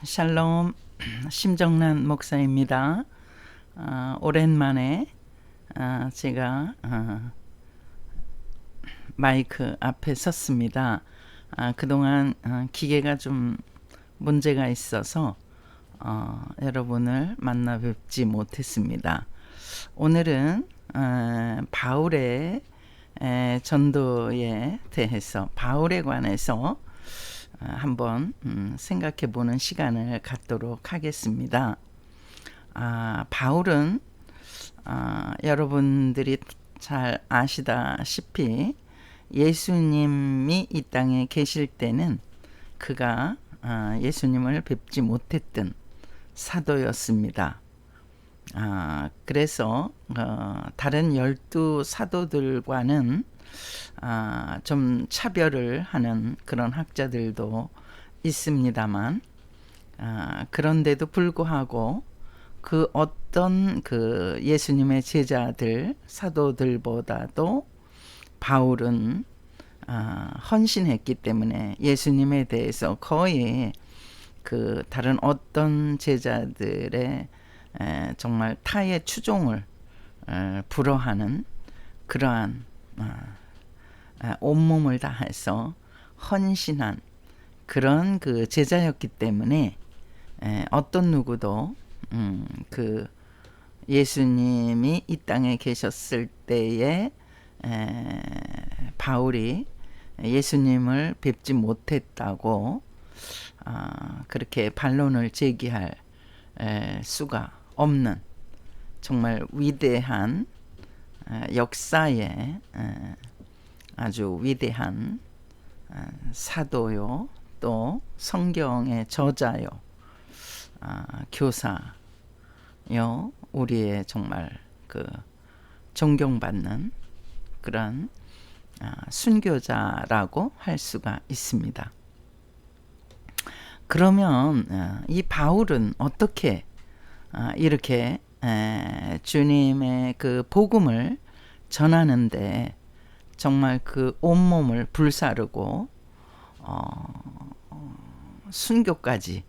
샬롬, 심정란 목사입니다. 오랜만에 제가 마이크 앞에 섰습니다. 그동안 기계가 좀 문제가 있어서 여러분을 만나 뵙지 못했습니다. 오늘은 바울의 전도에 대해서, 바울에 관해서 한번 생각해 보는 시간을 갖도록 하겠습니다. 바울은 여러분들이 잘 아시다시피 예수님이 이 땅에 계실 때는 그가 예수님을 뵙지 못했던 사도였습니다. 그래서 다른 12 사도들과는 좀 차별을 하는 그런 학자들도 있습니다만, 그런데도 불구하고 그 어떤 그 예수님의 제자들, 사도들보다도 바울은 헌신했기 때문에 예수님에 대해서 거의 그 다른 어떤 제자들의 정말 타의 추종을 불허하는 그러한 온몸을 다해서 헌신한 그런 그 제자였기 때문에 어떤 누구도 그 예수님이 이 땅에 계셨을 때에 바울이 예수님을 뵙지 못했다고 그렇게 반론을 제기할 수가 없는 정말 위대한 역사의 아주 위대한 사도요, 또 성경의 저자요, 교사요, 우리의 정말 그 존경받는 그런 순교자라고 할 수가 있습니다. 그러면 이 바울은 어떻게 이렇게 주님의 그 복음을 전하는데 정말 그 온몸을 불사르고 순교까지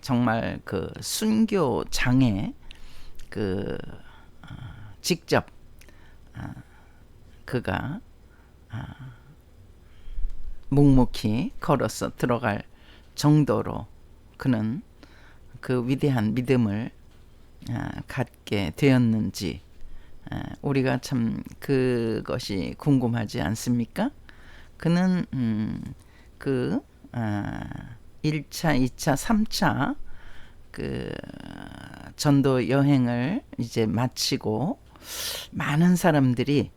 정말 그 순교장에 그 직접 그가 묵묵히 걸어서 들어갈 정도로 그는 그 위대한 믿음을 갖게 되었는지 우리가 참 그것이 궁금하지 않습니까? 그는 그 1차, 2차, 3차 그 전도 여행을 이제 마치고 많은 사람들이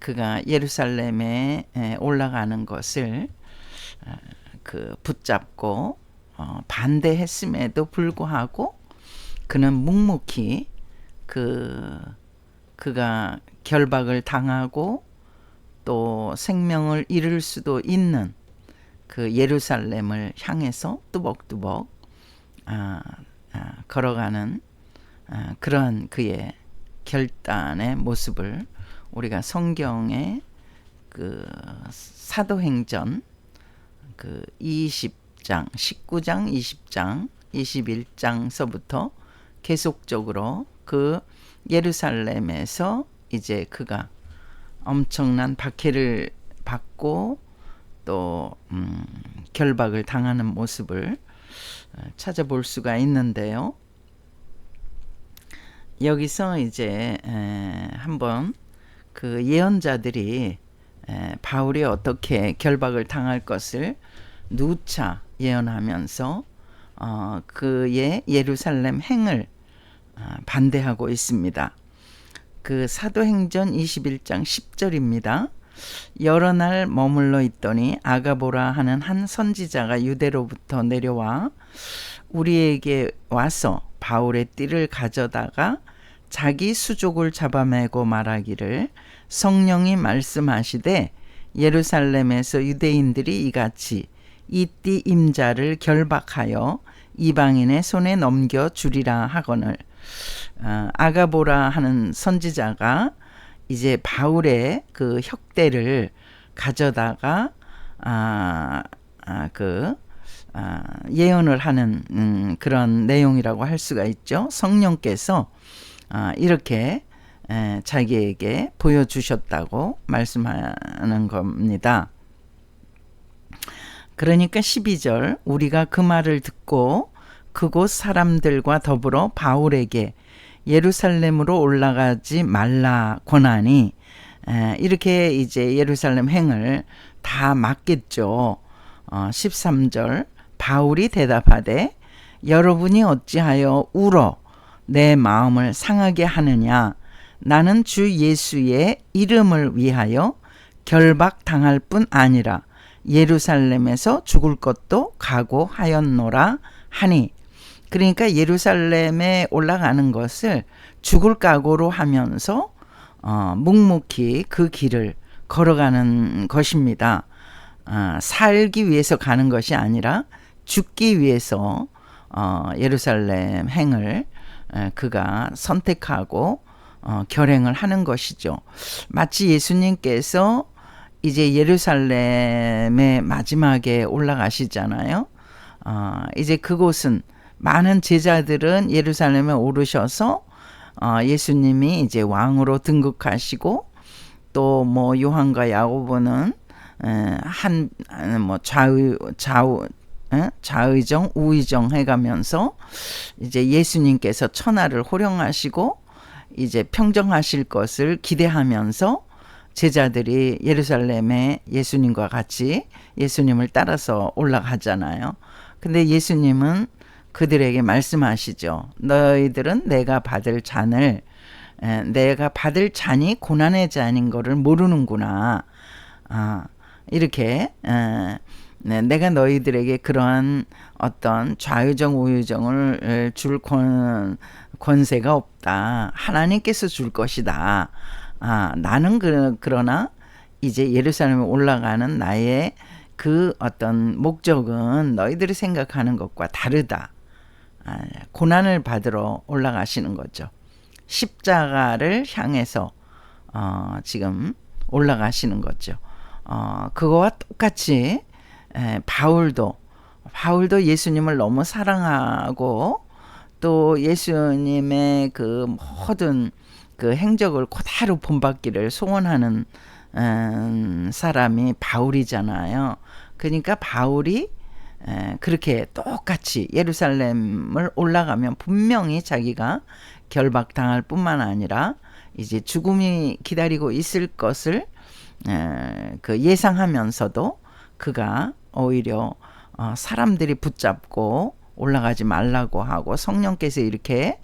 그가 예루살렘에 올라가는 것을 그 붙잡고 반대했음에도 불구하고 그는 묵묵히 그가 결박을 당하고 또 생명을 잃을 수도 있는 그 예루살렘을 향해서 뚜벅뚜벅 걸어가는 그러한 그의 결단의 모습을 우리가 성경의 그 사도행전 그 20장, 19장, 20장, 21장서부터 계속적으로 그 예루살렘에서 이제 그가 엄청난 박해를 받고 또 결박을 당하는 모습을 찾아볼 수가 있는데요. 여기서 이제 한번 그 예언자들이 바울이 어떻게 결박을 당할 것을 누차 예언하면서 그의 예루살렘 행을 반대하고 있습니다. 그 사도행전 21장 10절입니다. 여러 날 머물러 있더니 아가보라 하는 한 선지자가 유대로부터 내려와 우리에게 와서 바울의 띠를 가져다가 자기 수족을 잡아매고 말하기를 성령이 말씀하시되 예루살렘에서 유대인들이 이같이 이 띠 임자를 결박하여 이방인의 손에 넘겨 주리라 하거늘. 아가보라 하는 선지자가 이제 바울의 그 혁대를 가져다가 그 예언을 하는 그런 내용이라고 할 수가 있죠. 성령께서 이렇게 자기에게 보여주셨다고 말씀하는 겁니다. 그러니까 12절 우리가 그 말을 듣고 그곳 사람들과 더불어 바울에게 예루살렘으로 올라가지 말라 권하니 이렇게 이제 예루살렘 행을 다 막겠죠. 13절 바울이 대답하되 여러분이 어찌하여 울어 내 마음을 상하게 하느냐 나는 주 예수의 이름을 위하여 결박당할 뿐 아니라 예루살렘에서 죽을 것도 각오하였노라 하니 그러니까 예루살렘에 올라가는 것을 죽을 각오로 하면서 묵묵히 그 길을 걸어가는 것입니다. 살기 위해서 가는 것이 아니라 죽기 위해서 예루살렘 행을 그가 선택하고 결행을 하는 것이죠. 마치 예수님께서 이제 예루살렘의 마지막에 올라가시잖아요. 이제 그곳은 많은 제자들은 예루살렘에 오르셔서 예수님이 이제 왕으로 등극하시고 또 뭐 요한과 야고보는 좌의정 우의정 해가면서 이제 예수님께서 천하를 호령하시고 이제 평정하실 것을 기대하면서 제자들이 예루살렘에 예수님과 같이 예수님을 따라서 올라가잖아요. 근데 예수님은 그들에게 말씀하시죠. 너희들은 내가 받을 잔이 고난의 잔인 거를 모르는구나. 이렇게 내가 너희들에게 그러한 어떤 좌유정 우유정을 줄 권세가 없다. 하나님께서 줄 것이다. 나는 그러나 이제 예루살렘에 올라가는 나의 그 어떤 목적은 너희들이 생각하는 것과 다르다. 고난을 받으러 올라가시는 거죠. 십자가를 향해서 지금 올라가시는 거죠. 그거와 똑같이 바울도 예수님을 너무 사랑하고 또 예수님의 그 모든 그 행적을 그대로 본받기를 소원하는 사람이 바울이잖아요. 그러니까 바울이 그렇게 똑같이 예루살렘을 올라가면 분명히 자기가 결박당할 뿐만 아니라 이제 죽음이 기다리고 있을 것을 그 예상하면서도 그가 오히려 사람들이 붙잡고 올라가지 말라고 하고 성령께서 이렇게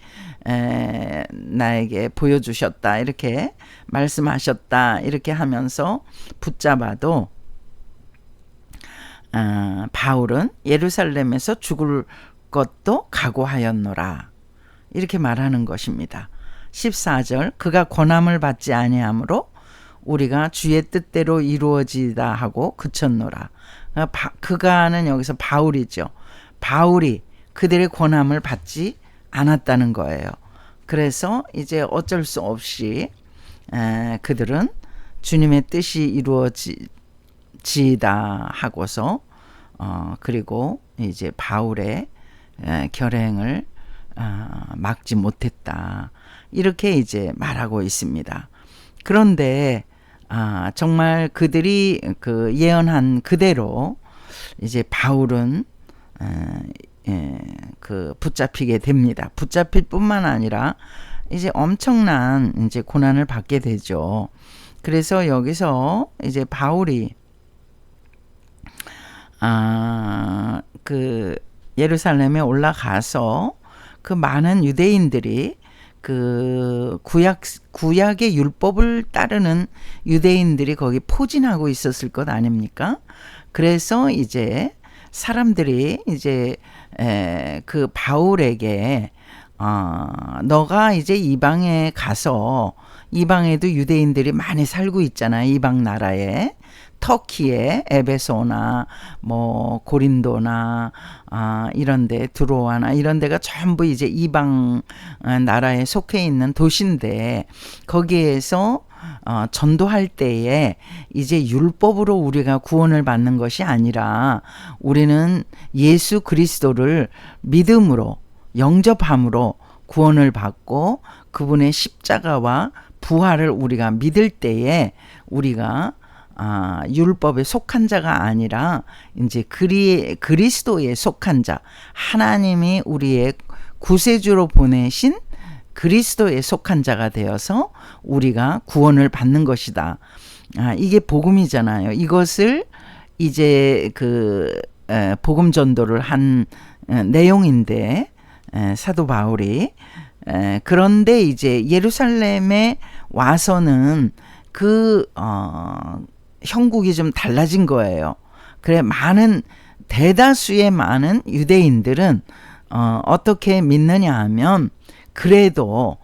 나에게 보여주셨다 이렇게 말씀하셨다 이렇게 하면서 붙잡아도 바울은 예루살렘에서 죽을 것도 각오하였노라 이렇게 말하는 것입니다. 14절 그가 권함을 받지 아니하므로 우리가 주의 뜻대로 이루어지다 하고 그쳤노라. 그가는 여기서 바울이죠. 바울이 그들의 권함을 받지 않았다는 거예요. 그래서 이제 어쩔 수 없이 그들은 주님의 뜻이 이루어지다 하고서 그리고 이제 바울의 결행을 막지 못했다. 이렇게 이제 말하고 있습니다. 그런데 정말 그들이 그 예언한 그대로 이제 바울은 그 붙잡히게 됩니다. 붙잡힐 뿐만 아니라 이제 엄청난 이제 고난을 받게 되죠. 그래서 여기서 이제 바울이 그 예루살렘에 올라가서 그 많은 유대인들이 그 구약의 율법을 따르는 유대인들이 거기 포진하고 있었을 것 아닙니까? 그래서 이제 사람들이 이제 그 바울에게 너가 이제 이방에 가서 이방에도 유대인들이 많이 살고 있잖아. 이방 나라에. 터키에 에베소나 뭐 고린도나 이런데 드로아나 이런 데가 전부 이제 이방 나라에 속해 있는 도시인데 거기에서 전도할 때에 이제 율법으로 우리가 구원을 받는 것이 아니라 우리는 예수 그리스도를 믿음으로 영접함으로 구원을 받고 그분의 십자가와 부활을 우리가 믿을 때에 우리가 율법에 속한 자가 아니라 이제 그리스도에 속한 자, 하나님이 우리의 구세주로 보내신 그리스도에 속한 자가 되어서 우리가 구원을 받는 것이다. 이게 복음이잖아요. 이것을 이제 복음 전도를 한 내용인데 사도 바울이 그런데 이제 예루살렘에 와서는 형국이 좀 달라진 거예요. 그래 대다수의 많은 유대인들은 어떻게 믿느냐 하면 그래도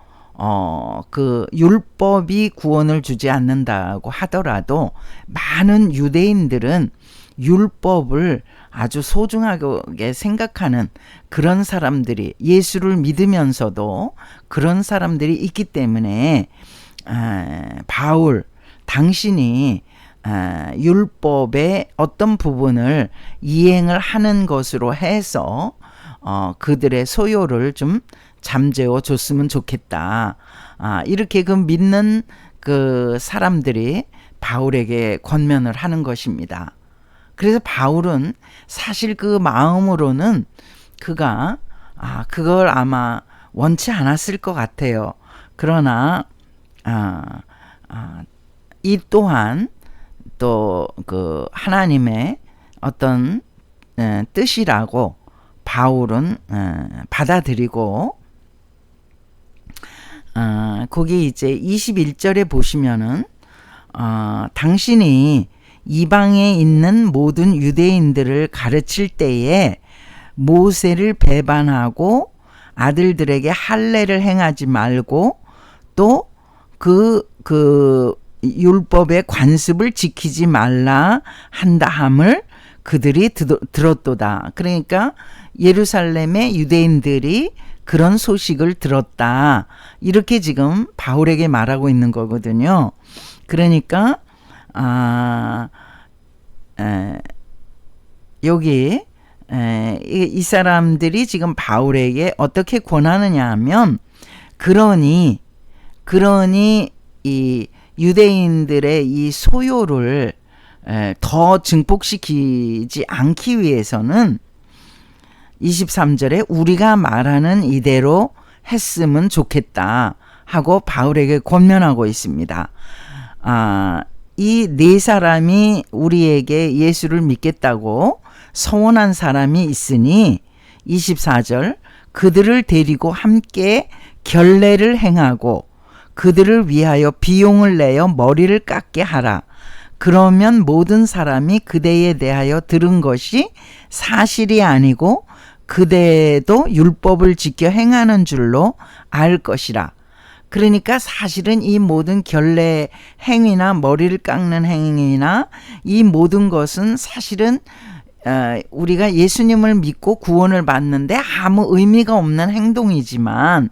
그 율법이 구원을 주지 않는다고 하더라도 많은 유대인들은 율법을 아주 소중하게 생각하는 그런 사람들이 예수를 믿으면서도 그런 사람들이 있기 때문에 바울 당신이 율법의 어떤 부분을 이행을 하는 것으로 해서 그들의 소요를 좀 잠재워 줬으면 좋겠다. 이렇게 믿는 그 사람들이 바울에게 권면을 하는 것입니다. 그래서 바울은 사실 그 마음으로는 그가 그걸 아마 원치 않았을 것 같아요. 그러나 이 또한 또 그 하나님의 어떤 뜻이라고 바울은 받아들이고 거기 이제 21절에 보시면은 당신이 이방에 있는 모든 유대인들을 가르칠 때에 모세를 배반하고 아들들에게 할례를 행하지 말고 또 그 율법의 관습을 지키지 말라 한다 함을 그들이 들었도다. 그러니까 예루살렘의 유대인들이 그런 소식을 들었다. 이렇게 지금 바울에게 말하고 있는 거거든요. 그러니까 여기 이 사람들이 지금 바울에게 어떻게 권하느냐 하면 그러니 이 유대인들의 이 소요를 더 증폭시키지 않기 위해서는 23절에 우리가 말하는 이대로 했으면 좋겠다 하고 바울에게 권면하고 있습니다. 이 네 사람이 우리에게 예수를 믿겠다고 서원한 사람이 있으니 24절 그들을 데리고 함께 결례를 행하고 그들을 위하여 비용을 내어 머리를 깎게 하라. 그러면 모든 사람이 그대에 대하여 들은 것이 사실이 아니고 그대도 율법을 지켜 행하는 줄로 알 것이라. 그러니까 사실은 이 모든 결례 행위나 머리를 깎는 행위나 이 모든 것은 사실은 우리가 예수님을 믿고 구원을 받는데 아무 의미가 없는 행동이지만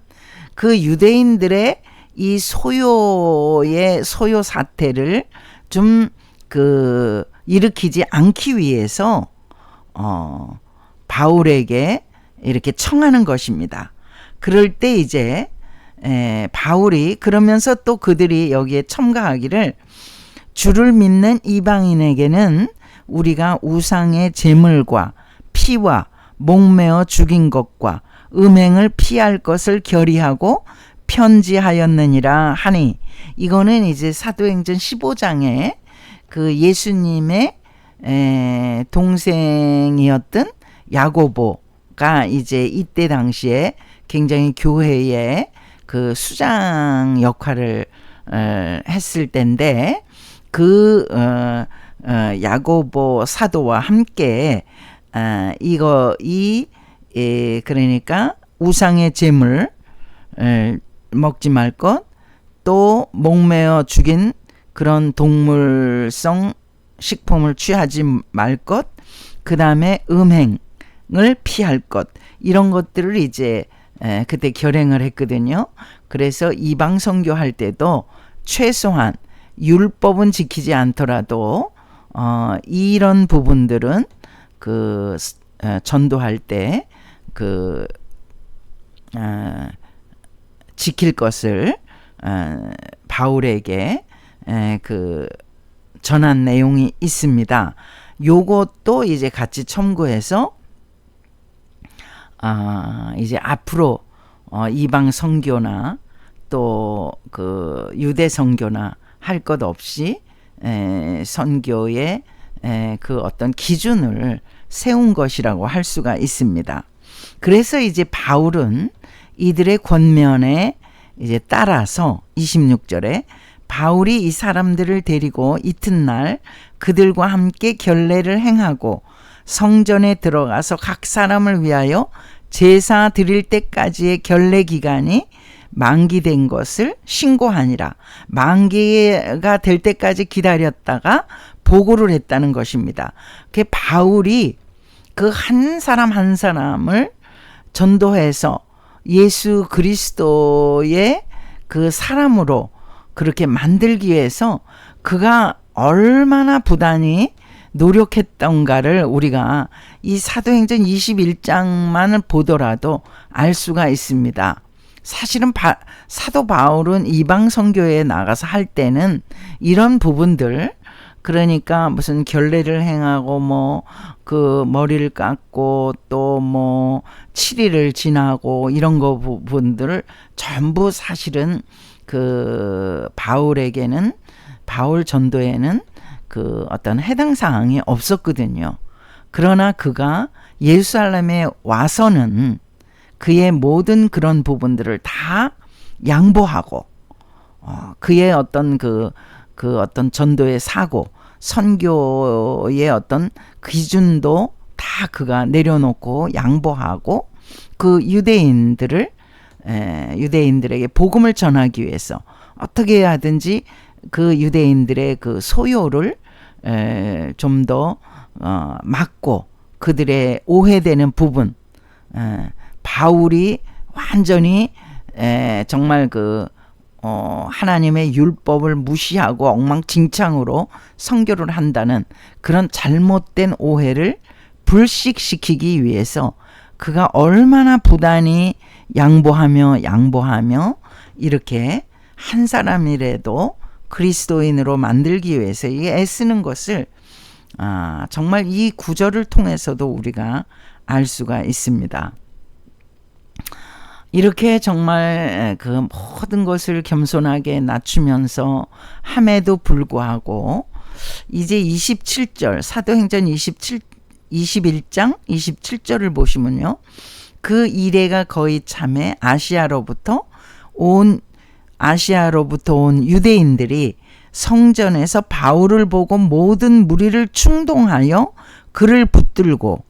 그 유대인들의 이 소요 사태를 좀 일으키지 않기 위해서 바울에게 이렇게 청하는 것입니다. 그럴 때 이제 바울이 그러면서 또 그들이 여기에 첨가하기를 주를 믿는 이방인에게는 우리가 우상의 제물과 피와 목매어 죽인 것과 음행을 피할 것을 결의하고 편지하였느니라 하니 이거는 이제 사도행전 15장에 그 예수님의 동생이었던 야고보가 이제 이때 당시에 굉장히 교회의 그 수장 역할을 했을 때인데 그 야고보 사도와 함께 그러니까 우상의 제물 먹지 말 것, 또 목매어 죽인 그런 동물성 식품을 취하지 말 것, 그 다음에 음행을 피할 것, 이런 것들을 이제 그때 결행을 했거든요. 그래서 이방 선교할 때도 최소한 율법은 지키지 않더라도 이런 부분들은 그 전도할 때 그 지킬 것을 바울에게 그 전한 내용이 있습니다. 요것도 이제 같이 첨부해서 이제 앞으로 이방 선교나 또 그 유대 선교나 할 것 없이 선교의 그 어떤 기준을 세운 것이라고 할 수가 있습니다. 그래서 이제 바울은 이들의 권면에 이제 따라서 26절에 바울이 이 사람들을 데리고 이튿날 그들과 함께 결례를 행하고 성전에 들어가서 각 사람을 위하여 제사 드릴 때까지의 결례 기간이 만기된 것을 신고하니라. 만기가 될 때까지 기다렸다가 보고를 했다는 것입니다. 그 바울이 그 한 사람 한 사람을 전도해서 예수 그리스도의 그 사람으로 그렇게 만들기 위해서 그가 얼마나 부단히 노력했던가를 우리가 이 사도행전 21장만을 보더라도 알 수가 있습니다. 사실은 사도 바울은 이방 선교에 나가서 할 때는 이런 부분들, 그러니까 무슨 결례를 행하고 뭐 그 머리를 깎고 또 뭐 7일을 지나고 이런 거 부분들을 전부 사실은 그 바울에게는, 바울 전도에는 그 어떤 해당 사항이 없었거든요. 그러나 그가 예루살렘에 와서는 그의 모든 그런 부분들을 다 양보하고 그의 어떤 그 어떤 전도의 사고, 선교의 어떤 기준도 다 그가 내려놓고 양보하고 그 유대인들에게 복음을 전하기 위해서 어떻게 하든지 그 유대인들의 그 소요를 좀 더 막고 그들의 오해되는 부분, 바울이 완전히 정말 그 하나님의 율법을 무시하고 엉망진창으로 선교를 한다는 그런 잘못된 오해를 불식시키기 위해서 그가 얼마나 부단히 양보하며 이렇게 한 사람이라도 그리스도인으로 만들기 위해서 애쓰는 것을 정말 이 구절을 통해서도 우리가 알 수가 있습니다. 이렇게 정말 그 모든 것을 겸손하게 낮추면서 함에도 불구하고 이제 27절 사도행전 21장 27절을 보시면요. 그 이레가 거의 참에 아시아로부터 온 유대인들이 성전에서 바울을 보고 모든 무리를 충동하여 그를 붙들고,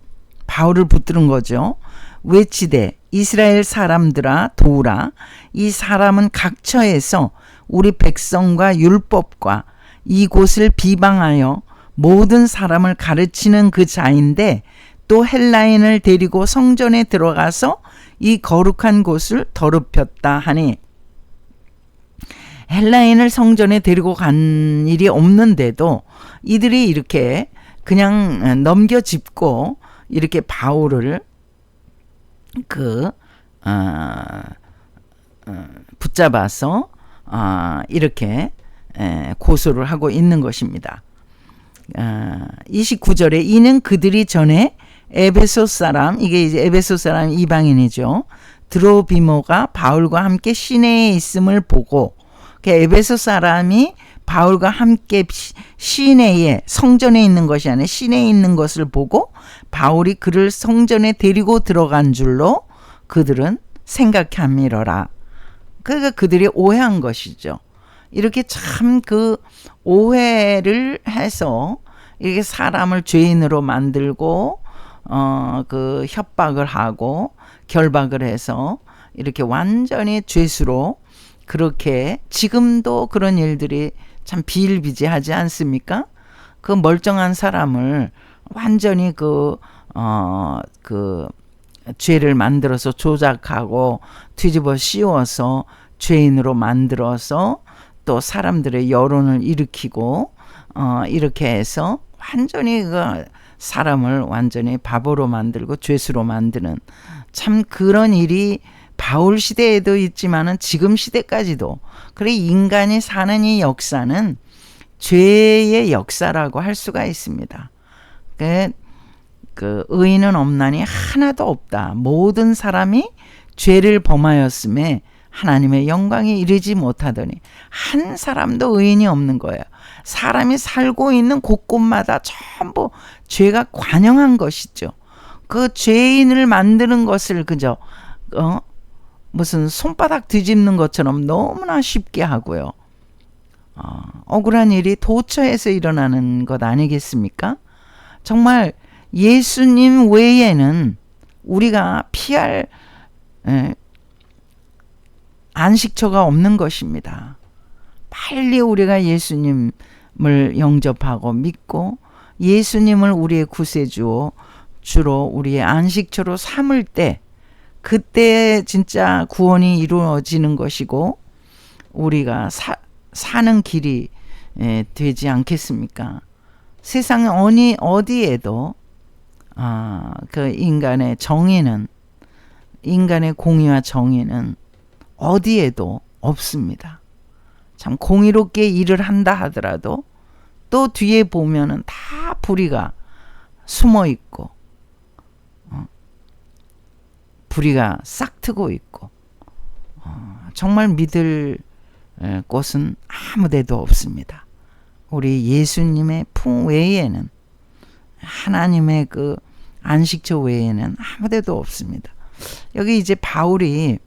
바울을 붙드는 거죠. 외치되 이스라엘 사람들아 도우라. 이 사람은 각처에서 우리 백성과 율법과 이곳을 비방하여 모든 사람을 가르치는 그 자인데 또 헬라인을 데리고 성전에 들어가서 이 거룩한 곳을 더럽혔다 하니, 헬라인을 성전에 데리고 간 일이 없는데도 이들이 이렇게 그냥 넘겨짚고 이렇게 바울을 붙잡아서 이렇게 고소를 하고 있는 것입니다. 29절에 이는 그들이 전에 에베소 사람, 이게 이제 에베소 사람 이방인이죠. 드로비모가 바울과 함께 시내에 있음을 보고, 에베소 사람이 바울과 함께 시내에, 성전에 있는 것이 아니라 시내에 있는 것을 보고 바울이 그를 성전에 데리고 들어간 줄로 그들은 생각함이러라. 그러니까 그들이 오해한 것이죠. 이렇게 참 그 오해를 해서 이렇게 사람을 죄인으로 만들고 그 협박을 하고 결박을 해서 이렇게 완전히 죄수로, 그렇게 지금도 그런 일들이 참 비일비재하지 않습니까? 그 멀쩡한 사람을 완전히 그 죄를 만들어서 조작하고 뒤집어 씌워서 죄인으로 만들어서 또 사람들의 여론을 일으키고 이렇게 해서 완전히 그 사람을 완전히 바보로 만들고 죄수로 만드는 참 그런 일이 바울 시대에도 있지만은 지금 시대까지도 그래 인간이 사는 이 역사는 죄의 역사라고 할 수가 있습니다. 그 의인은 없나니 하나도 없다. 모든 사람이 죄를 범하였음에 하나님의 영광에 이르지 못하더니 한 사람도 의인이 없는 거예요. 사람이 살고 있는 곳곳마다 전부 죄가 관영한 것이죠. 그 죄인을 만드는 것을 그저 무슨 손바닥 뒤집는 것처럼 너무나 쉽게 하고요. 억울한 일이 도처에서 일어나는 것 아니겠습니까? 정말 예수님 외에는 우리가 피할 안식처가 없는 것입니다. 빨리 우리가 예수님을 영접하고 믿고 예수님을 우리의 구세주로 우리의 안식처로 삼을 때 그때 진짜 구원이 이루어지는 것이고 우리가 사는 길이 되지 않겠습니까? 세상 어디에도 그 인간의 정의는 인간의 공의와 정의는 어디에도 없습니다. 참 공의롭게 일을 한다 하더라도 또 뒤에 보면은 다 불의가 숨어 있고 불의가 싹트고 있고 정말 믿을 곳은 아무 데도 없습니다. 우리 예수님의 품 외에는 하나님의 그 안식처 외에는 아무 데도 없습니다. 여기 이제 바울이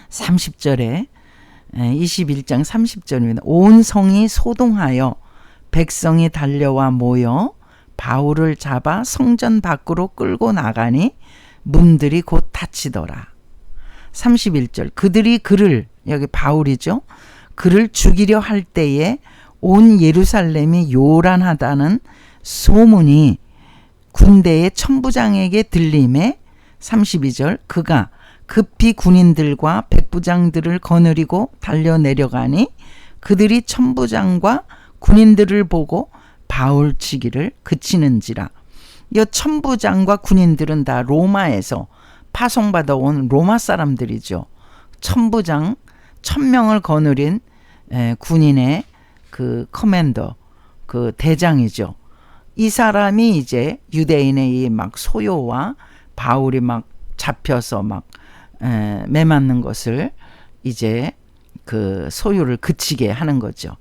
30절에 21장 30절입니다. 온 성이 소동하여 백성이 달려와 모여 바울을 잡아 성전 밖으로 끌고 나가니 문들이 곧 닫히더라. 31절 그들이 그를 여기 바울이죠. 그를 죽이려 할 때에 온 예루살렘이 요란하다는 소문이 군대의 천부장에게 들림에 32절 그가 급히 군인들과 백부장들을 거느리고 달려 내려가니 그들이 천부장과 군인들을 보고 바울 치기를 그치는지라. 이 천부장과 군인들은 다 로마에서 파송받아 온 로마 사람들이죠. 천부장 1000명을 거느린 군인의 그 커맨더 그 대장이죠. 이 사람이 이제 유대인의 이 막 소요와 바울이 막 잡혀서 막 매맞는 것을 이제 그 소유를 그치게 하는 거죠.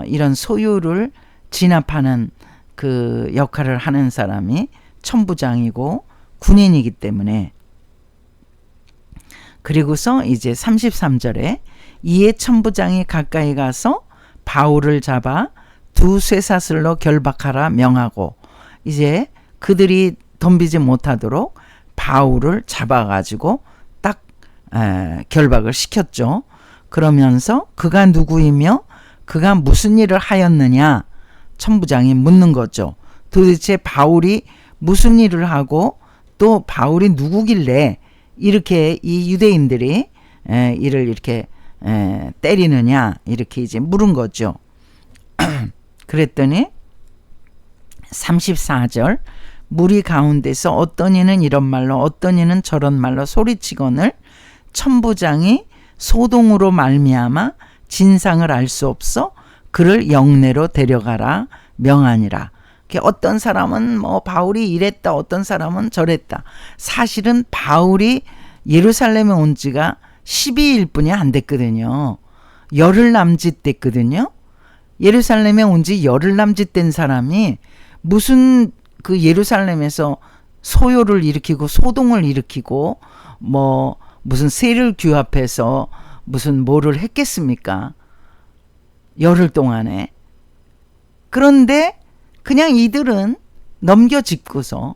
이런 소유를 진압하는 그 역할을 하는 사람이 천부장이고 군인이기 때문에 그리고서 이제 33절에 이에 천부장이 가까이 가서 바울을 잡아 두 쇠사슬로 결박하라 명하고 이제 그들이 덤비지 못하도록 바울을 잡아가지고 딱 결박을 시켰죠. 그러면서 그가 누구이며 그가 무슨 일을 하였느냐 천부장이 묻는 거죠. 도대체 바울이 무슨 일을 하고 또 바울이 누구길래 이렇게 이 유대인들이 이를 이렇게 때리느냐 이렇게 이제 물은 거죠. 그랬더니 34절 무리 가운데서 어떤 이는 이런 말로 어떤 이는 저런 말로 소리치거늘 천부장이 소동으로 말미암아 진상을 알 수 없어 그를 영내로 데려가라 명하니라. 어떤 사람은 뭐 바울이 이랬다 어떤 사람은 저랬다. 사실은 바울이 예루살렘에 온 지가 12일 뿐이 안 됐거든요. 열흘 남짓 됐거든요. 예루살렘에 온 지 열흘 남짓 된 사람이 무슨 그 예루살렘에서 소요를 일으키고 소동을 일으키고 뭐 무슨 세를 규합해서 무슨 뭐를 했겠습니까? 열흘 동안에. 그런데 그냥 이들은 넘겨짚고서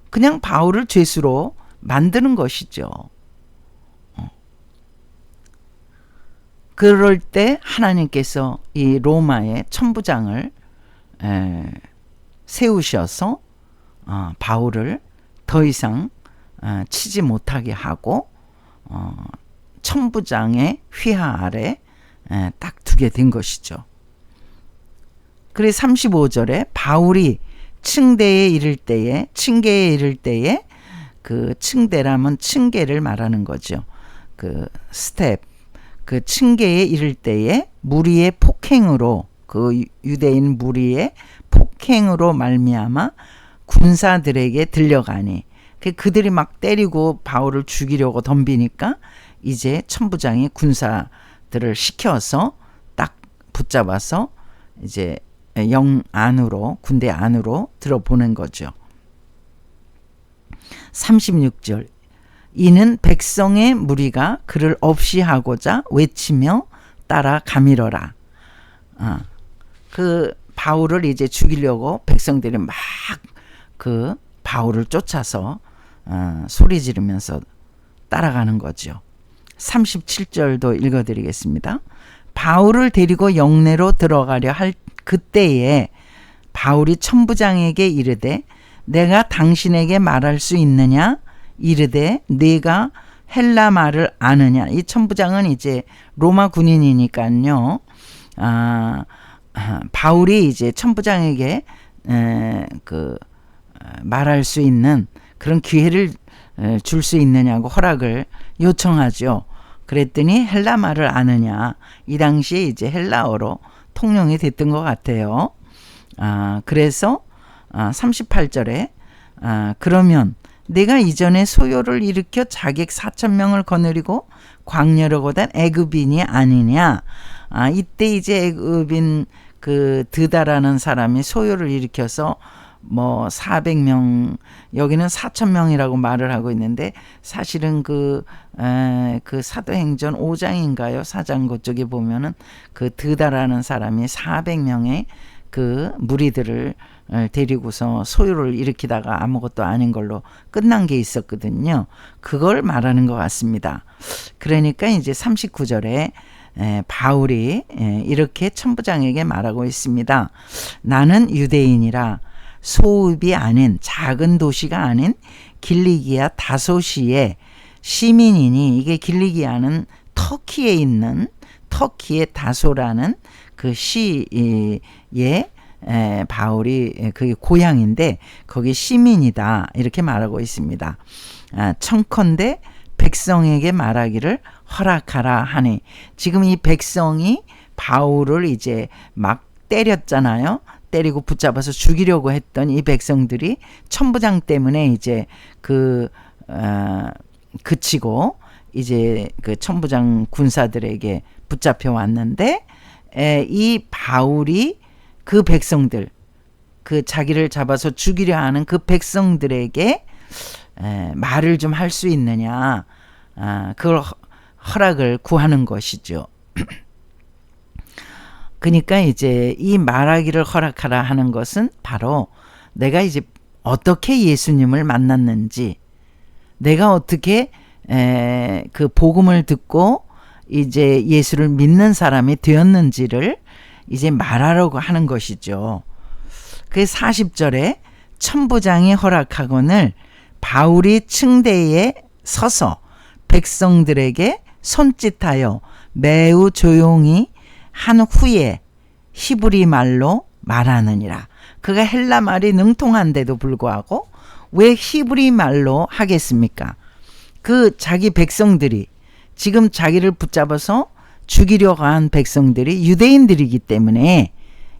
그냥 바울을 죄수로 만드는 것이죠. 그럴 때 하나님께서 이 로마의 천부장을 세우셔서 바울을 더 이상 치지 못하게 하고 천부장의 휘하 아래 딱 두게 된 것이죠. 그래 35절에 바울이 층계에 이를 때에 그 층대라면 층계를 말하는 거죠. 그 스텝, 그 층계에 이를 때에 무리의 폭행으로, 그 유대인 무리의 폭행으로 말미암아 군사들에게 들려가니, 그들이 막 때리고 바울을 죽이려고 덤비니까 이제 천부장이 군사들을 시켜서 딱 붙잡아서 이제 영 안으로, 군대 안으로 들어보낸 거죠. 36절, 이는 백성의 무리가 그를 없이 하고자 외치며 따라 가밀어라. 그 바울을 이제 죽이려고 백성들이 막 그 바울을 쫓아서 소리 지르면서 따라가는 거죠. 37절도 읽어드리겠습니다. 바울을 데리고 영내로 들어가려 할 그때에 바울이 천부장에게 이르되 내가 당신에게 말할 수 있느냐? 이르되 네가 헬라 말을 아느냐? 이 천부장은 이제 로마 군인이니까요. 바울이 이제 천부장에게 말할 수 있는 그런 기회를 줄 수 있느냐고 허락을 요청하죠. 그랬더니 헬라 말을 아느냐? 이 당시에 이제 헬라어로 통용이 됐던 것 같아요. 그래서 38절에 그러면 내가 이전에 소요를 일으켜 자객 4,000명을 거느리고 광야로 고단 애굽인이 아니냐? 이때 이제 애굽인 그 드다라는 사람이 소요를 일으켜서 뭐 400명, 여기는 4,000명이라고 말을 하고 있는데 사실은 그 사도행전 5장인가요? 4장 그쪽에 보면은 그 드다라는 사람이 400명의 그 무리들을 데리고서 소요를 일으키다가 아무것도 아닌 걸로 끝난 게 있었거든요. 그걸 말하는 것 같습니다. 그러니까 이제 39절에 바울이 이렇게 천부장에게 말하고 있습니다. 나는 유대인이라 소읍이 아닌, 작은 도시가 아닌 길리기아 다소시의 시민이니, 이게 길리기아는 터키에 있는, 터키의 다소라는 그 시에 바울이 그게 고향인데 거기 시민이다, 이렇게 말하고 있습니다. 청컨대 백성에게 말하기를 허락하라 하니, 지금 이 백성이 바울을 이제 막 때렸잖아요. 때리고 붙잡아서 죽이려고 했던 이 백성들이 천부장 때문에 이제 그치고 이제 그 천부장 군사들에게 붙잡혀 왔는데, 이 바울이 그 백성들, 그 자기를 잡아서 죽이려 하는 그 백성들에게 말을 좀 할 수 있느냐, 그걸 허락을 구하는 것이죠. 그러니까 이제 이 말하기를 허락하라 하는 것은 바로 내가 이제 어떻게 예수님을 만났는지, 내가 어떻게 그 복음을 듣고 이제 예수를 믿는 사람이 되었는지를 이제 말하려고 하는 것이죠. 그 40절에 천부장이 허락하거늘 바울이 층대에 서서 백성들에게 손짓하여 매우 조용히 한 후에 히브리 말로 말하느니라. 그가 헬라 말이 능통한데도 불구하고 왜 히브리 말로 하겠습니까? 그 자기 백성들이, 지금 자기를 붙잡아서 죽이려고 한 백성들이 유대인들이기 때문에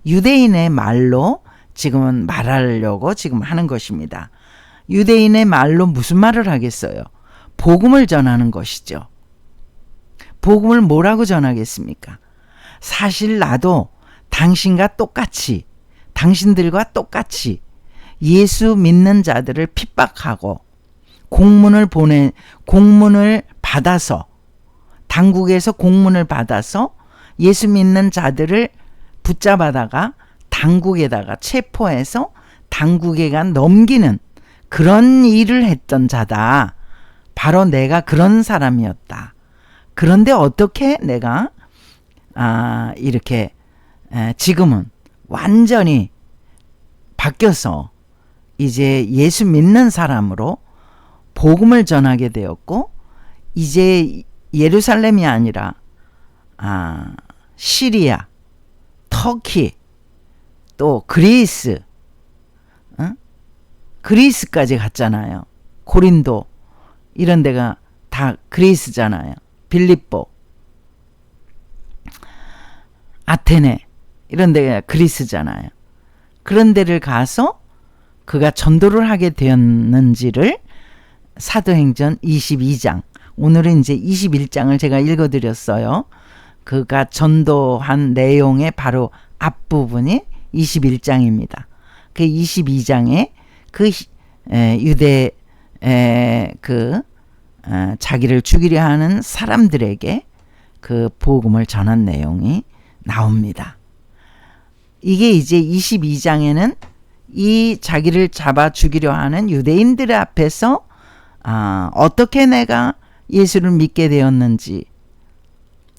유대인의 말로 지금은 말하려고 지금 하는 것입니다. 유대인의 말로 무슨 말을 하겠어요? 복음을 전하는 것이죠. 복음을 뭐라고 전하겠습니까? 사실 나도 당신과 똑같이, 당신들과 똑같이 예수 믿는 자들을 핍박하고 공문을 받아서, 당국에서 공문을 받아서 예수 믿는 자들을 붙잡아다가 당국에다가 체포해서 당국에가 넘기는 그런 일을 했던 자다. 바로 내가 그런 사람이었다. 그런데 어떻게 내가 이렇게 지금은 완전히 바뀌어서 이제 예수 믿는 사람으로 복음을 전하게 되었고, 이제 예루살렘이 아니라 시리아, 터키, 또 그리스, 그리스까지 갔잖아요. 고린도 이런 데가 다 그리스잖아요. 빌립보, 아테네 이런 데가 그리스잖아요. 그런 데를 가서 그가 전도를 하게 되었는지를 사도행전 22장, 오늘은 이제 21장을 제가 읽어드렸어요. 그가 전도한 내용의 바로 앞부분이 21장입니다. 그 22장에 그 유대 자기를 죽이려 하는 사람들에게 그 복음을 전한 내용이 나옵니다. 이게 이제 22장에는 이 자기를 잡아 죽이려 하는 유대인들 앞에서 어떻게 내가 예수를 믿게 되었는지,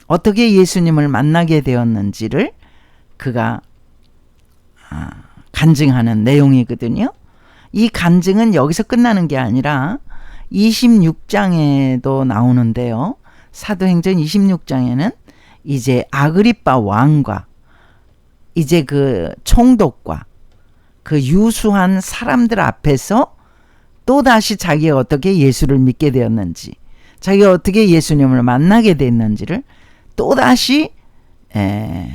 어떻게 예수님을 만나게 되었는지를 그가 간증하는 내용이거든요. 이 간증은 여기서 끝나는 게 아니라 26장에도 나오는데요. 사도행전 26장에는 이제 아그리빠 왕과 이제 그 총독과 그 유수한 사람들 앞에서 또다시 자기가 어떻게 예수를 믿게 되었는지, 자기가 어떻게 예수님을 만나게 됐는지를 또다시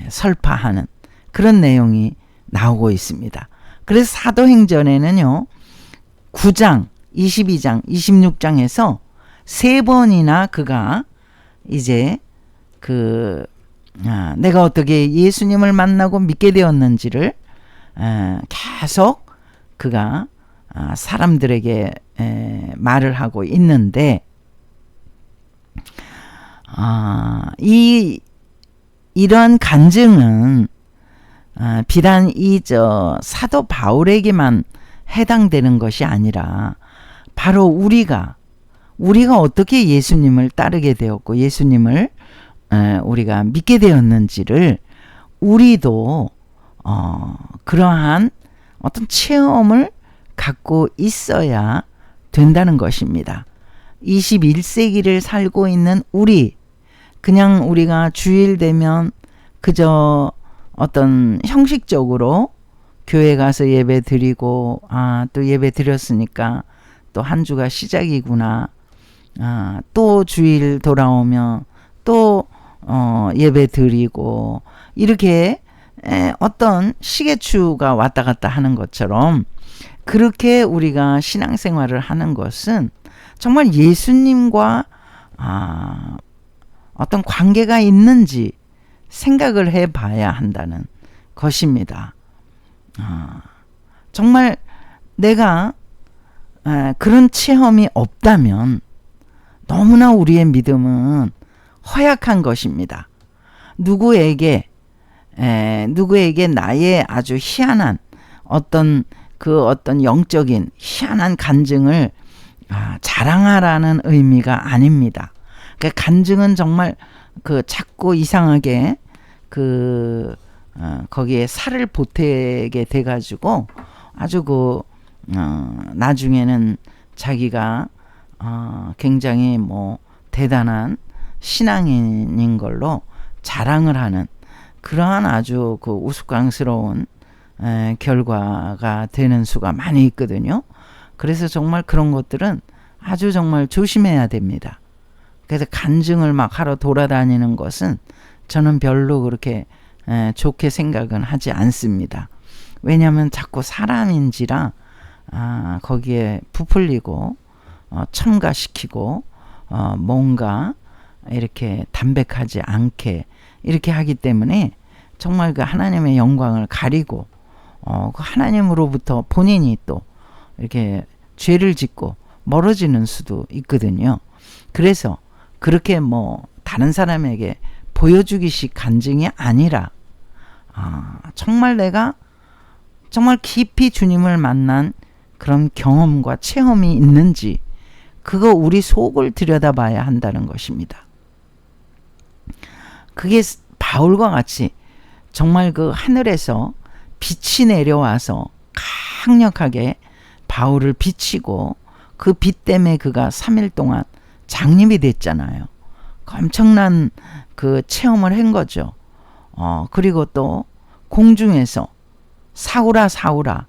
설파하는 그런 내용이 나오고 있습니다. 그래서 사도행전에는요, 9장, 22장, 26장에서 3번이나 그가 이제 내가 어떻게 예수님을 만나고 믿게 되었는지를 계속 그가 사람들에게 말을 하고 있는데, 이런 간증은 비단 사도 바울에게만 해당되는 것이 아니라 바로 우리가 어떻게 예수님을 따르게 되었고 예수님을 우리가 믿게 되었는지를 우리도 그러한 어떤 체험을 갖고 있어야 된다는 것입니다. 21세기를 살고 있는 그냥 우리가 주일 되면 그저 어떤 형식적으로 교회 가서 예배 드리고 또 예배 드렸으니까 또 한 주가 시작이구나, 또 주일 돌아오면 또 예배 드리고, 이렇게 어떤 시계추가 왔다 갔다 하는 것처럼 그렇게 우리가 신앙생활을 하는 것은 정말 예수님과 어떤 관계가 있는지 생각을 해봐야 한다는 것입니다. 정말 내가 그런 체험이 없다면 너무나 우리의 믿음은 허약한 것입니다. 누구에게 나의 아주 희한한 어떤 영적인 희한한 간증을 자랑하라는 의미가 아닙니다. 그러니까 간증은 정말 자꾸 이상하게 거기에 살을 보태게 돼가지고 아주 나중에는 자기가 굉장히 대단한 신앙인인 걸로 자랑을 하는 그러한 아주 우스꽝스러운 결과가 되는 수가 많이 있거든요. 그래서 정말 그런 것들은 아주 정말 조심해야 됩니다. 그래서 간증을 막 하러 돌아다니는 것은 저는 별로 그렇게 좋게 생각은 하지 않습니다. 왜냐하면 자꾸 사람인지라 거기에 부풀리고 첨가시키고 뭔가 이렇게 담백하지 않게 이렇게 하기 때문에 정말 그 하나님의 영광을 가리고 그 하나님으로부터 본인이 또 이렇게 죄를 짓고 멀어지는 수도 있거든요. 그래서 그렇게 다른 사람에게 보여주기식 간증이 아니라 정말 내가 정말 깊이 주님을 만난 그런 경험과 체험이 있는지 그거 우리 속을 들여다봐야 한다는 것입니다. 그게 바울과 같이 정말 그 하늘에서 빛이 내려와서 강력하게 바울을 비치고 그 빛 때문에 그가 3일 동안 장님이 됐잖아요. 엄청난 그 체험을 한 거죠. 그리고 또 공중에서 사울아 사울아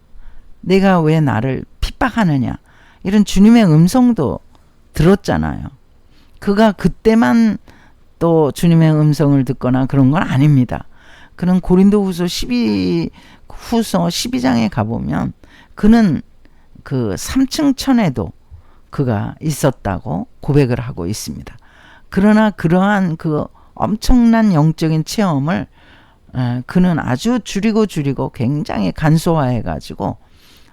내가 왜 나를 핍박하느냐 이런 주님의 음성도 들었잖아요. 그가 그때만 또 주님의 음성을 듣거나 그런 건 아닙니다. 그는 고린도후서 12장에 가보면 그는 그 3층 천에도 그가 있었다고 고백을 하고 있습니다. 그러나 그러한 그 엄청난 영적인 체험을 그는 아주 줄이고 굉장히 간소화해가지고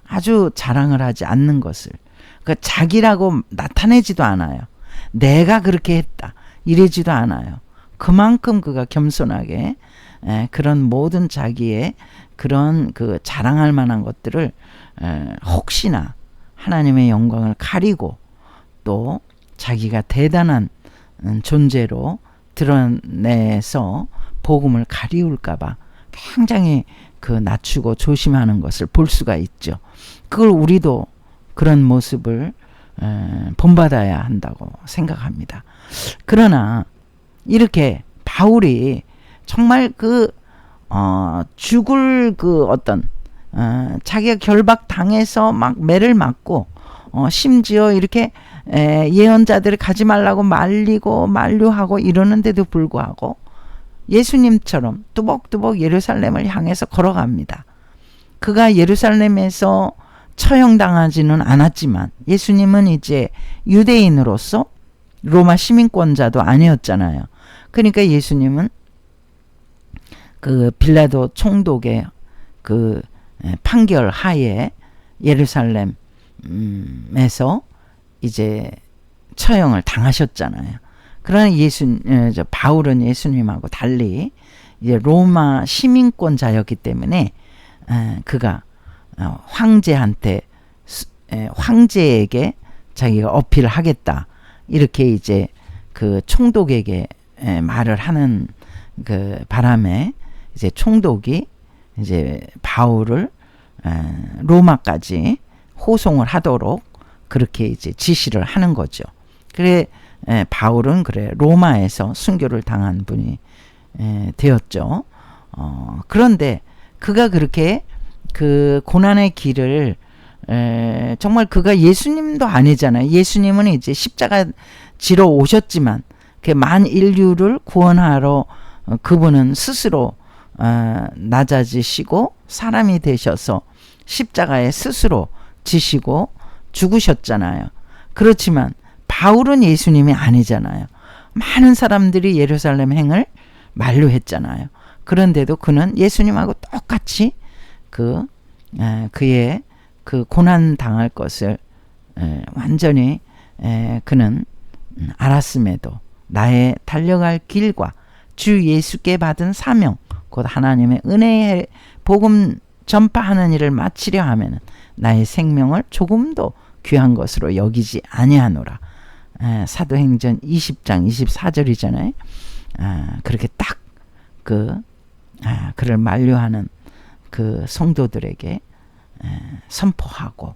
아주 자랑을 하지 않는 것을, 그러니까 자기라고 나타내지도 않아요. 내가 그렇게 했다 이러지도 않아요. 그만큼 그가 겸손하게 그런 모든 자기의 그런 그 자랑할 만한 것들을 혹시나 하나님의 영광을 가리고 또 자기가 대단한 존재로 드러내서 복음을 가리울까봐 굉장히 그 낮추고 조심하는 것을 볼 수가 있죠. 그걸 우리도 그런 모습을 본받아야 한다고 생각합니다. 그러나 이렇게 바울이 정말 죽을 그 어떤 자기가 결박당해서 막 매를 맞고 심지어 이렇게 예언자들을 가지 말라고 말리고 만류하고 이러는데도 불구하고 예수님처럼 뚜벅뚜벅 예루살렘을 향해서 걸어갑니다. 그가 예루살렘에서 처형당하지는 않았지만 예수님은 이제 유대인으로서 로마 시민권자도 아니었잖아요. 그러니까 예수님은 그 빌라도 총독의 그 판결 하에 예루살렘에서 이제 처형을 당하셨잖아요. 그러나 바울은 예수님하고 달리 이제 로마 시민권자였기 때문에 그가 황제에게 자기가 어필을 하겠다 이렇게 이제 그 총독에게 말을 하는 그 바람에 이제 총독이 이제 바울을 로마까지 호송을 하도록 그렇게 이제 지시를 하는 거죠. 그래 바울은 로마에서 순교를 당한 분이 되었죠. 그런데 그가 그렇게 그 고난의 길을 정말 그가 예수님도 아니잖아요. 예수님은 이제 십자가 지러 오셨지만 그 만 인류를 구원하러 그분은 스스로 낮아지시고 사람이 되셔서 십자가에 스스로 지시고 죽으셨잖아요. 그렇지만 바울은 예수님이 아니잖아요. 많은 사람들이 예루살렘 행을 만류했잖아요. 그런데도 그는 예수님하고 똑같이 그의 그 고난 당할 것을 완전히 그는 알았음에도 나의 달려갈 길과 주 예수께 받은 사명 곧 하나님의 은혜의 복음 전파하는 일을 마치려 하면 나의 생명을 조금도 귀한 것으로 여기지 아니하노라. 사도행전 20장 24절이잖아요. 그렇게 딱 그를 만류하는 그 성도들에게 선포하고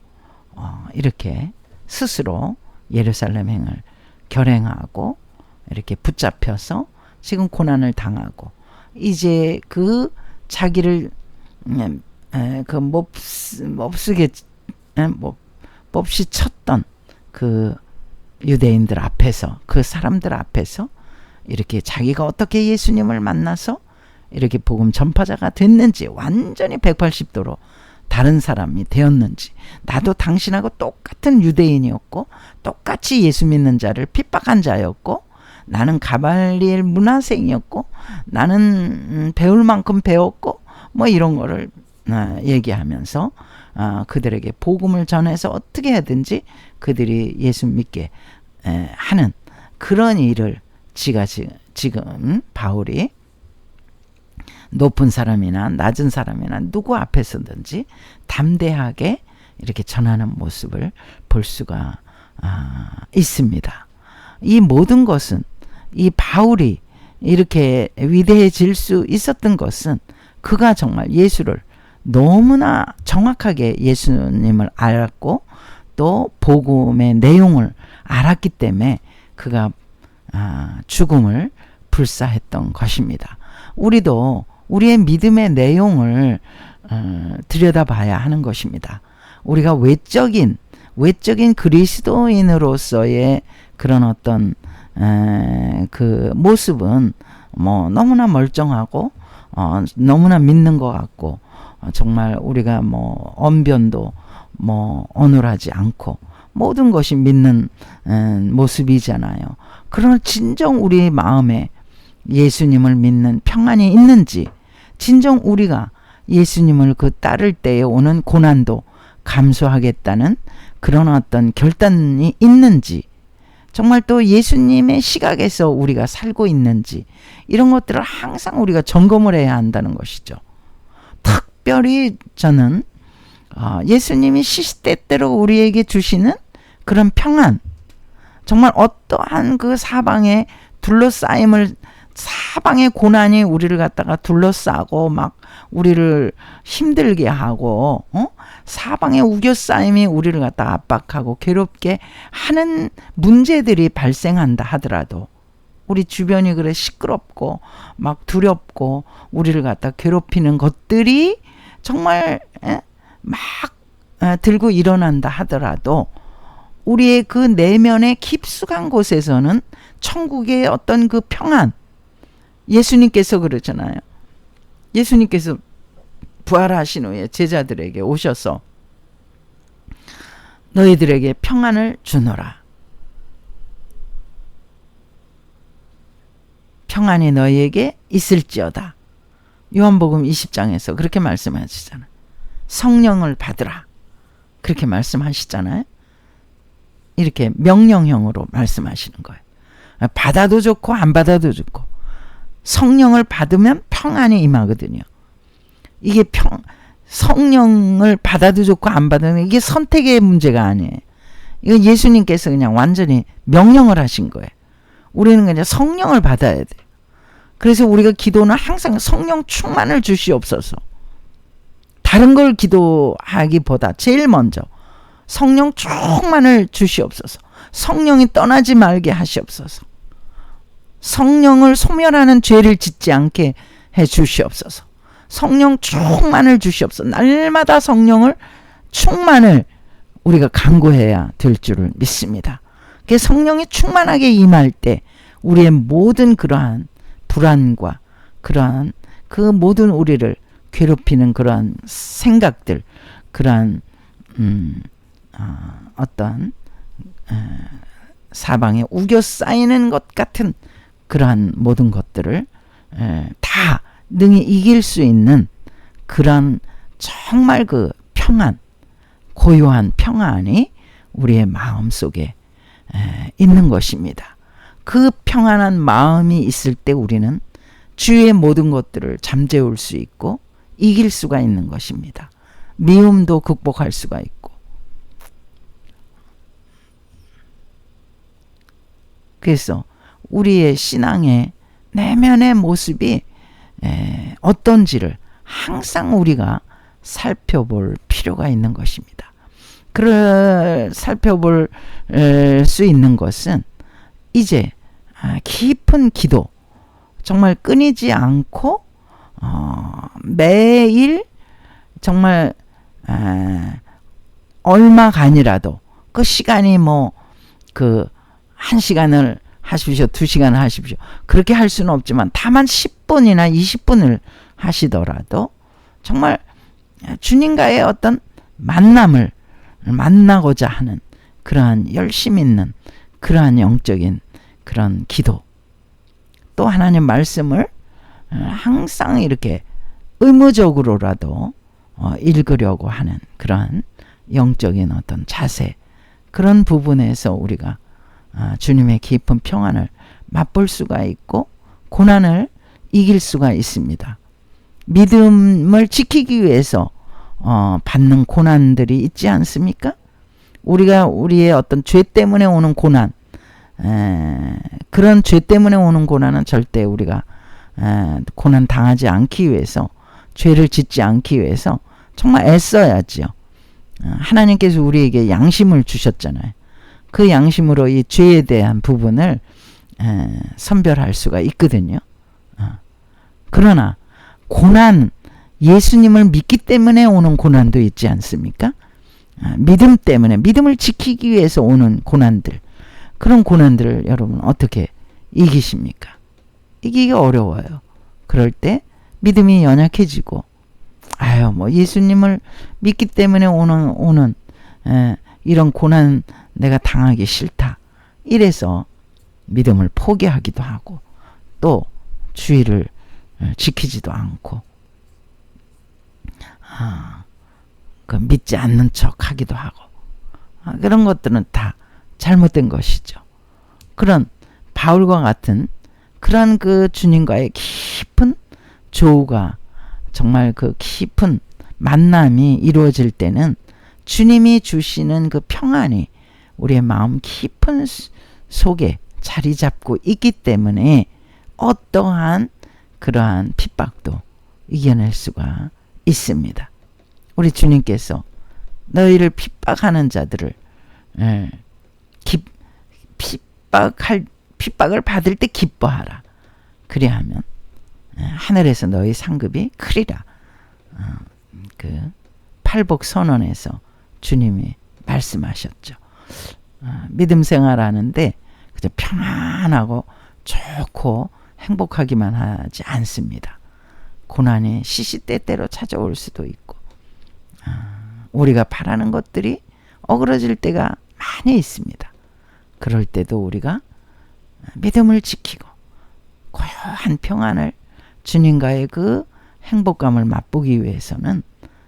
이렇게 스스로 예루살렘 행을 결행하고 이렇게 붙잡혀서 지금 고난을 당하고 이제 그 자기를 몹시 쳤던 그 유대인들 앞에서 그 사람들 앞에서 이렇게 자기가 어떻게 예수님을 만나서 이렇게 복음 전파자가 됐는지 완전히 180도로 다른 사람이 되었는지 나도 당신하고 똑같은 유대인이었고 똑같이 예수 믿는 자를 핍박한 자였고 나는 가발리엘 문화생이었고 나는 배울 만큼 배웠고 뭐 이런 거를 얘기하면서 그들에게 복음을 전해서 어떻게 하든지 그들이 예수 믿게 하는 그런 일을 지금 바울이 높은 사람이나 낮은 사람이나 누구 앞에서든지 담대하게 이렇게 전하는 모습을 볼 수가 있습니다. 이 모든 것은 이 바울이 이렇게 위대해질 수 있었던 것은 그가 정말 예수를 너무나 정확하게 예수님을 알았고 또 복음의 내용을 알았기 때문에 그가 죽음을 불사했던 것입니다. 우리도 우리의 믿음의 내용을 들여다봐야 하는 것입니다. 우리가 외적인 그리스도인으로서의 그런 어떤 그 모습은 뭐 너무나 멀쩡하고 너무나 믿는 것 같고 정말 우리가 뭐 언변도 뭐 어눌하지 않고 모든 것이 믿는 모습이잖아요. 그러나 진정 우리 마음에 예수님을 믿는 평안이 있는지, 진정 우리가 예수님을 그 따를 때에 오는 고난도 감수하겠다는 그런 어떤 결단이 있는지, 정말 또 예수님의 시각에서 우리가 살고 있는지, 이런 것들을 항상 우리가 점검을 해야 한다는 것이죠. 특별히 저는 예수님이 시시때때로 우리에게 주시는 그런 평안, 정말 어떠한 그 사방의 고난이 우리를 갖다가 둘러싸고 막 우리를 힘들게 하고 사방의 우겨싸임이 우리를 갖다가 압박하고 괴롭게 하는 문제들이 발생한다 하더라도, 우리 주변이 그래 시끄럽고 막 두렵고 우리를 갖다 괴롭히는 것들이 정말 막 들고 일어난다 하더라도, 우리의 그 내면의 깊숙한 곳에서는 천국의 어떤 그 평안, 예수님께서 그러잖아요. 예수님께서 부활하신 후에 제자들에게 오셔서 너희들에게 평안을 주노라. 평안이 너희에게 있을지어다. 요한복음 20장에서 그렇게 말씀하시잖아요. 성령을 받으라. 그렇게 말씀하시잖아요. 이렇게 명령형으로 말씀하시는 거예요. 받아도 좋고 안 받아도 좋고, 성령을 받으면 평안이 임하거든요. 이게 성령을 받아도 좋고 안 받으면 이게 선택의 문제가 아니에요. 이거 예수님께서 그냥 완전히 명령을 하신 거예요. 우리는 그냥 성령을 받아야 돼요. 그래서 우리가 기도는 항상 성령 충만을 주시옵소서. 다른 걸 기도하기보다 제일 먼저 성령 충만을 주시옵소서. 성령이 떠나지 말게 하시옵소서. 성령을 소멸하는 죄를 짓지 않게 해 주시옵소서. 성령 충만을 주시옵소서. 날마다 성령을 충만을 우리가 간구해야 될 줄을 믿습니다. 성령이 충만하게 임할 때 우리의 모든 그러한 불안과 그러한 그 모든 우리를 괴롭히는 그러한 생각들, 그러한 어떤 사방에 우겨 쌓이는 것 같은 그러한 모든 것들을 다 능히 이길 수 있는 그런 정말 그 평안, 고요한 평안이 우리의 마음 속에 있는 것입니다. 그 평안한 마음이 있을 때 우리는 주위의 모든 것들을 잠재울 수 있고 이길 수가 있는 것입니다. 미움도 극복할 수가 있고. 그래서 우리의 신앙의 내면의 모습이 어떤지를 항상 우리가 살펴볼 필요가 있는 것입니다. 살펴볼 수 있는 것은 이제 깊은 기도, 정말 끊이지 않고 매일 정말 얼마간이라도 그 시간이 뭐 그 1시간을 하십시오, 2시간을 하십시오. 그렇게 할 수는 없지만 다만 10분이나 20분을 하시더라도 정말 주님과의 어떤 만남을 만나고자 하는 그러한 열심 있는 그러한 영적인 그런 기도, 또 하나님 말씀을 항상 이렇게 의무적으로라도 읽으려고 하는 그러한 영적인 어떤 자세, 그런 부분에서 우리가 주님의 깊은 평안을 맛볼 수가 있고 고난을 이길 수가 있습니다. 믿음을 지키기 위해서 받는 고난들이 있지 않습니까? 우리가 우리의 어떤 죄 때문에 오는 고난, 그런 죄 때문에 오는 고난은 절대 우리가 고난 당하지 않기 위해서, 죄를 짓지 않기 위해서 정말 애써야지요. 하나님께서 우리에게 양심을 주셨잖아요. 그 양심으로 이 죄에 대한 부분을 선별할 수가 있거든요. 그러나 고난, 예수님을 믿기 때문에 오는 고난도 있지 않습니까? 믿음 때문에, 믿음을 지키기 위해서 오는 고난들, 그런 고난들을 여러분 어떻게 이기십니까? 이기기 어려워요. 그럴 때 믿음이 연약해지고, 뭐 예수님을 믿기 때문에 오는 이런 고난 내가 당하기 싫다, 이래서 믿음을 포기하기도 하고, 또 주의를 지키지도 않고, 그 믿지 않는 척 하기도 하고, 그런 것들은 다 잘못된 것이죠. 그런 바울과 같은 그런 그 주님과의 깊은 조우가, 정말 그 깊은 만남이 이루어질 때는 주님이 주시는 그 평안이 우리의 마음 깊은 속에 자리 잡고 있기 때문에 어떠한 그러한 핍박도 이겨낼 수가 있습니다. 우리 주님께서 너희를 핍박하는 자들을 핍박을 받을 때 기뻐하라. 그리하면 하늘에서 너희 상급이 크리라. 그 팔복 선언에서 주님이 말씀하셨죠. 믿음 생활하는데 그저 평안하고 좋고 행복하기만 하지 않습니다. 고난이 시시때때로 찾아올 수도 있고, 우리가 바라는 것들이 어그러질 때가 많이 있습니다. 그럴 때도 우리가 믿음을 지키고 고요한 평안을, 주님과의 그 행복감을 맛보기 위해서는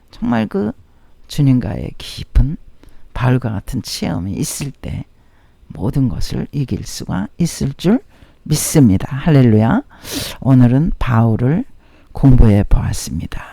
정말 그 주님과의 깊은 바울과 같은 체험이 있을 때 모든 것을 이길 수가 있을 줄 믿습니다. 할렐루야. 오늘은 바울을 공부해 보았습니다.